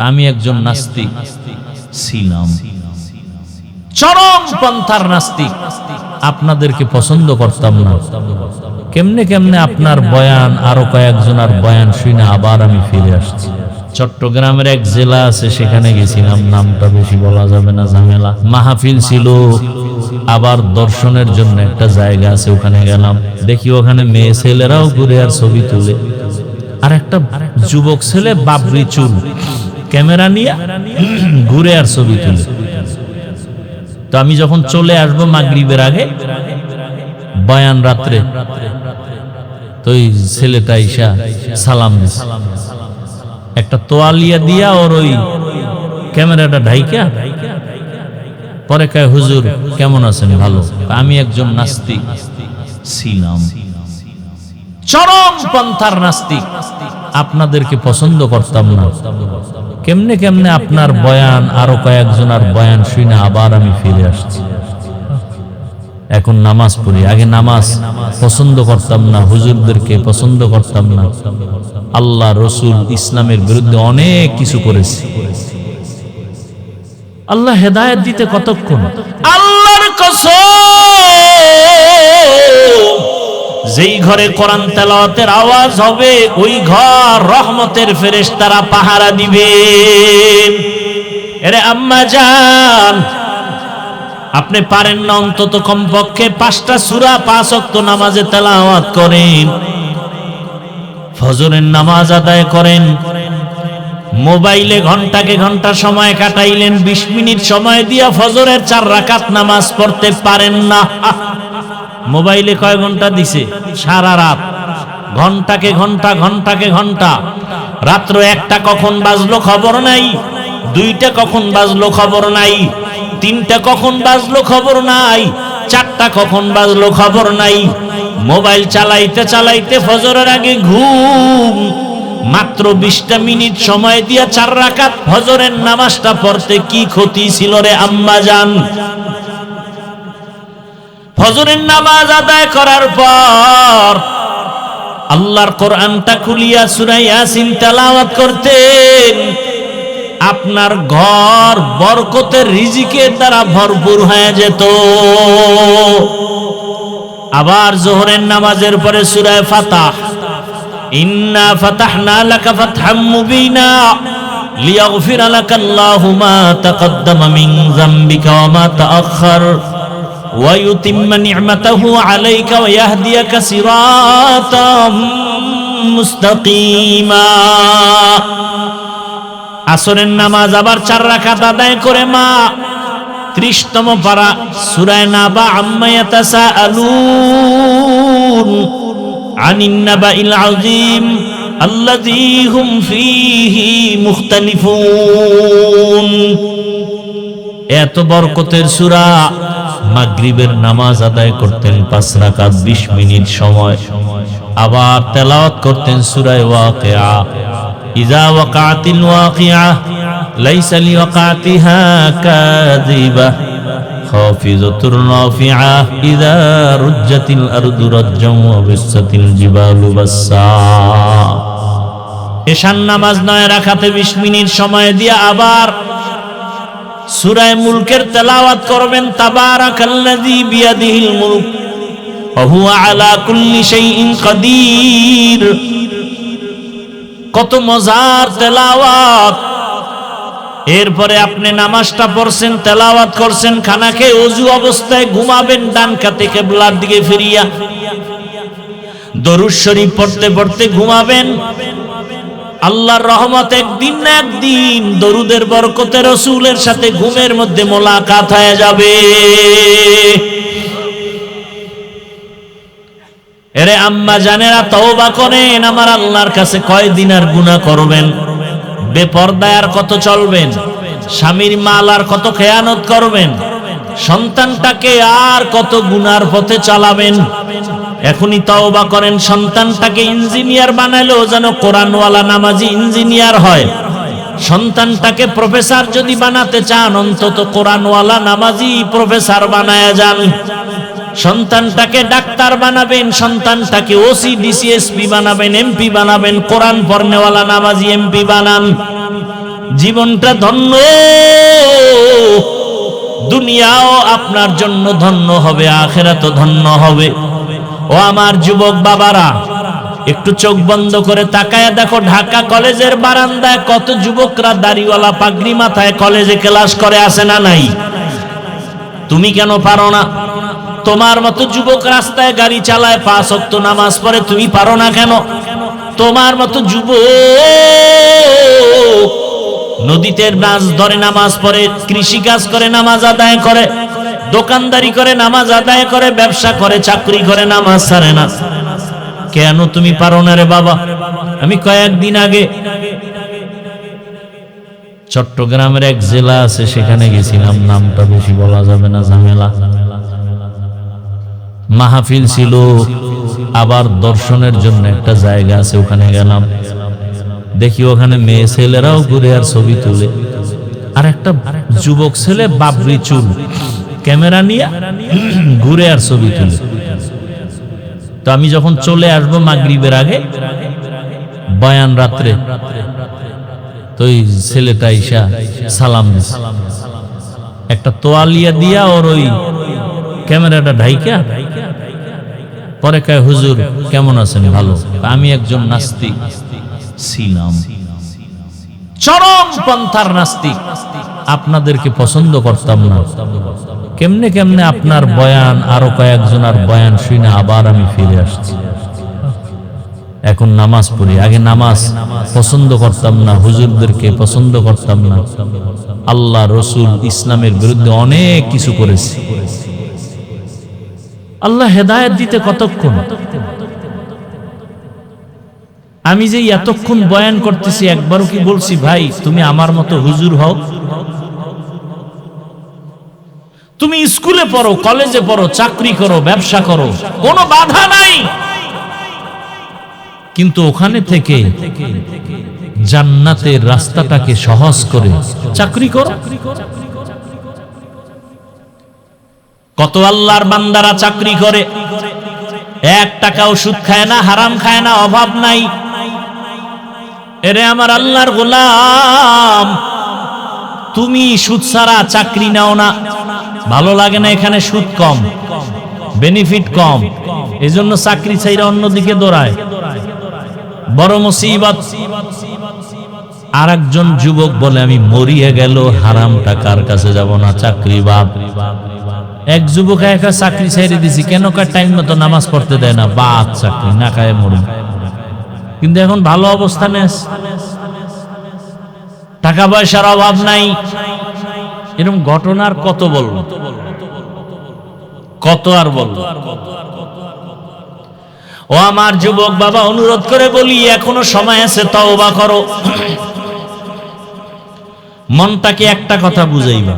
আমি একজন নাস্তিক ছিলাম, চরম পন্থার নাস্তিক, আপনাদেরকে পছন্দ করতাম না। কেমনে কেমনে আপনার বয়ান, আরো কয়েকজনের বয়ান শুনে আবার আমি ফিরে আসছি। চট্টগ্রামের এক জেলা আছে, সেখানে গেছিলাম, নামটা বেশি বলা যাবে না, ঝামেলা। মাহফিল ছিল, আবার দর্শনের জন্য একটা জায়গা আছে, ওখানে গেলাম। দেখি ওখানে মেয়ে ছেলেরাও ঘুরে আর ছবি তুলে, আর একটা যুবক ছেলে বাবরি চুল, ক্যামেরা নিয়ে ঘুরে আর ছবি তুলে। তো আমি যখন চলে আসবো মাগরিবের আগে, বয়ান রাত্রে, তো ওই ছেলেটা ইসা সালাম দিছে, একটা তোয়ালিয়া দিয়া ওর ওই ক্যামেরাটা ঢাইকা, পরে কয় হুজুর কেমন আছেন? ভালো। আমি একজন নাস্তিক ছিলাম, চরম পন্থার নাস্তিক, আপনাদেরকে পছন্দ করতাম না। কেমনে কেমনে আপনার বয়ান, আরো কয়েকজনের বয়ান শুনে আবার আমি ফিরে আসছি। এখন নামাজ পড়ি, আগে নামাজ পছন্দ করতাম না, হুজুরদেরকে পছন্দ করতাম না, আল্লাহ রসুল ইসলামের বিরুদ্ধে অনেক কিছু করেছি। আল্লাহ হেদায়েত দিতে কতক্ষণ? আল্লাহর কসম, যেই ঘরে কোরআন তেলাওয়াতের আওয়াজ হবে, ওই ঘর রহমতের ফেরেশতারা পাহারা দিবে। আরে আম্মা জান, আপনি পারেন না অন্তত কমপক্ষে 5টা সূরা 5 ওয়াক্ত নামাজে তেলাওয়াত করেন, ফজরের নামাজ আদায় করেন। মোবাইলে ঘন্টাকে ঘন্টা সময় কাটাইলেন, 20 মিনিট সময় দিয়া ফজরের 4 রাকাত নামাজ পড়তে পারেন না। মোবাইলে কয় ঘন্টা দিছে? সারা রাত, ঘন্টাকে ঘন্টা, ঘন্টাকে ঘন্টা। রাত্র 1টা কখন বাজলো খবর নাই, 2টা কখন বাজলো খবর নাই, 3টা কখন বাজলো খবর নাই, 4টা কখন বাজলো খবর নাই। মোবাইল চালাইতে চালাইতে ফজরের আগে ঘুম। মাত্র 20টা মিনিট সময় দিয়া 4 রাকাত ফজরের নামাজটা পড়তে কি ক্ষতি ছিল রে আম্মা জান? ফজরের নামাজ আদায় করার পর আল্লাহর কোরআনটা খুলিয়া সূরা ইয়াসিন তেলাওয়াত করতেন, আপনার ঘর বরকতের রিজিকের দ্বারা ভরপুর হয়ে যেত। আবার যোহরের নামাজের পরে সূরা ফাতাহ, ইন্না ফাতাহনা লাকা ফাতহাম মুবিনা লিয়াগফিরা লাকাল্লাহু মা তাকদ্দামা মিন যামবিকা ওয়া মা তাআখার ওয়া ইউতিম্মা নি'মাতাহু আলাইকা ওয়া ইয়াহদিয়াকা সিরাতাম মুস্তাকিমা। আসরের নামাজ আবার 4 রাকাত আদায় করে মা 30তম পারা সূরা নাবা, আম্মা ইয়াতাসাআলুন আনিন নাবাইল আযীম আল্লাযী হুম ফীহি মুখতালিফুন। এত বরকতের সূরা। মাগরিবের নামাজ আদায় করতেন 5 রাকাত 20 মিনিট সময়, আবার তেলাওয়াত করতেন সূরা ওয়াকিয়া, ইযা ওয়াকাতিল ওয়াকিয়া লাইসা লিওয়াকাতিহা কাযিবা খাফিজাতুর রাফিআ ইযা রুজ্জাতিল আরদু রাজ্জান ওয়া বিসাতিল জিবালু বাসসা। এশার নামাজ 9 রাকাতে 20 মিনিট সময় দিয়ে আবার সূরা মুলকের তেলাওয়াত করবেন, তাবারাকাল্লাযী বিয়াদিহিল মুলক ওয়া হুয়া আলা কুল্লি শাইইন কাদির। কত মজার তেলাওয়াত। এরপরে আপনি নামাজটা পড়ছেন, তেলাওয়াত করছেন, খানা খেয়ে ওযু অবস্থায় ঘুমাবেন ডান কাতে কিবলার দিকে ফিরিয়া, দরুদ শরীফ পড়তে পড়তে ঘুমাবেন। আল্লাহর রহমত একদিন না একদিন দরুদের বরকতে রাসূলের সাথে ঘুমের মধ্যে মোলাকাত হয়ে যাবে। এরে আম্মা জানেরা, তওবা করেন। আমার আল্লাহর কাছে কয়দিন আর গুনাহ করবেন? বেপরদায় আর কত চলবেন? স্বামীর মাল আর কত খেয়ানত করবেন? সন্তানটাকে আর কত গুনার পথে চালাবেন? এখনই তওবা করেন। সন্তানটাকে ইঞ্জিনিয়ার বানাইলেও যেন কোরআনওয়ালা নামাজি ইঞ্জিনিয়ার হয়। সন্তানটাকে প্রফেসর যদি বানাতে চান, অন্তত কোরআনওয়ালা নামাজি প্রফেসর বানায়া যান। সন্তানটাকে ডাক্তার বানাবেন, সন্তানটাকে ওসি ডিসি এসপি বানাবেন, এমপি বানাবেন, কোরআন পড়নেওয়ালা নামাজি এমপি বানান। জীবনটা ধন্য, দুনিয়াও আপনার জন্য ধন্য হবে, আখিরাতও ধন্য হবে। ও আমার যুবক বাবারা, একটু চোখ বন্ধ করে তাকায়া দেখো, ঢাকা কলেজের বারান্দায় কত যুবকরা দাড়িওয়ালা পাগড়ি মাথায় কলেজে ক্লাস করে, আছে না নাই? তুমি কেন পারো না? তোমার মতো যুবক রাস্তায় গাড়ি চালায়, 5 ওয়াক্ত নামাজ পড়ে, তুমি পারো না কেন? তোমার মতো যুবক নদীতে মাছ ধরে নামাজ পড়ে, কৃষি কাজ করে নামাজ আদায় করে, দোকানদারি করে নামাজ আদায় করে, ব্যবসা করে, চাকরি করে, নামাজ ছাড়ে না, কেন তুমি পারো না রে বাবা? আমি কয়েকদিন আগে চট্টগ্রামের এক জেলা আছে, সেখানে গেছিলাম, নামটা বেশি বলা যাবে না, ঝামেলা। মাহফিল ছিল, আবার দর্শনের জন্য একটা জায়গা আছে, ওখানে গেলাম। দেখি ওখানে মেয়ে ছেলেরাও ঘুরে আর ছবি তুলে, আর একটা যুবক ছেলে বাবরি চুল, ক্যামেরা নিয়ে ঘুরে আর ছবি তুলে। তো আমি যখন চলে আসবো মাগরিবের আগে, বয়ান রাত্রে, তো ওই ছেলেটা ইসা সালাম দিছে, একটা তোয়ালিয়া দিয়া ওর ওই ক্যামেরাটা ঢাইকা, পরে কয়, হুজুর কেমন আছেন? ভালো। আমি একজন নাস্তিক ছিলাম, চরম পন্থার নাস্তিক, আপনাদেরকে পছন্দ করতাম না। কেমনে কেমনে আপনার বয়ান, আরো কয়েকজন আর বয়ান শুনে আবার আমি ফিরে আসছি, এখন নামাজ পড়ি। আগে নামাজ পছন্দ করতাম না, হুজুরদেরকে পছন্দ করতাম না, আল্লাহ রসুল ইসলামের বিরুদ্ধে অনেক কিছু করেছি। আল্লাহ হেদায়েত দিতে কতক্ষণ? আমি যে এতক্ষণ বয়ান করতেছি, একবারও কি বলছি ভাই তুমি আমার মতো হুজুর হও? তুমি স্কুলে পড়ো, কলেজে পড়ো, চাকরি করো, ব্যবসা করো, কোনো বাধা নাই, কিন্তু ওখানে থেকে জান্নাতের রাস্তাটাকে সহজ করে চাকরি করো। কত আল্লাহর বান্দারা চাকরি করে, 1 টাকাও সুদ খায় না, হারাম খায় না, অভাব নাই। এরে আমার আল্লাহর গোলাম, তুমি সুদ ছাড়া চাকরি নাও না, ভালো লাগে না, এখানে সুদ কম, বেনিফিট কম, এজন্য চাকরি ছাইরা অন্যদিকে দৌড়ায়, বড় মুসিবত। আর একজন যুবক বলে, আমি মরিয়ে গেল হারাম টাকার কাছে যাব না, চাকরি বাদ। এক যুবক একা চাকরি ছেড়ে দিছি, কেন? কার টাইম মতো নামাজ পড়তে দেয় না, বাদ, চাকরি না খায় মরি। কিন্তু এখন ভালো অবস্থানে আছে, টাকা পয়সার অভাব নাই। এরকম ঘটনার কত বলবো, কত আর বলবো। ও আমার যুবক বাবা, অনুরোধ করে বলি, এখনো সময় আছে, তওবা করো। মনটাকে একটা কথা বুঝাইবা,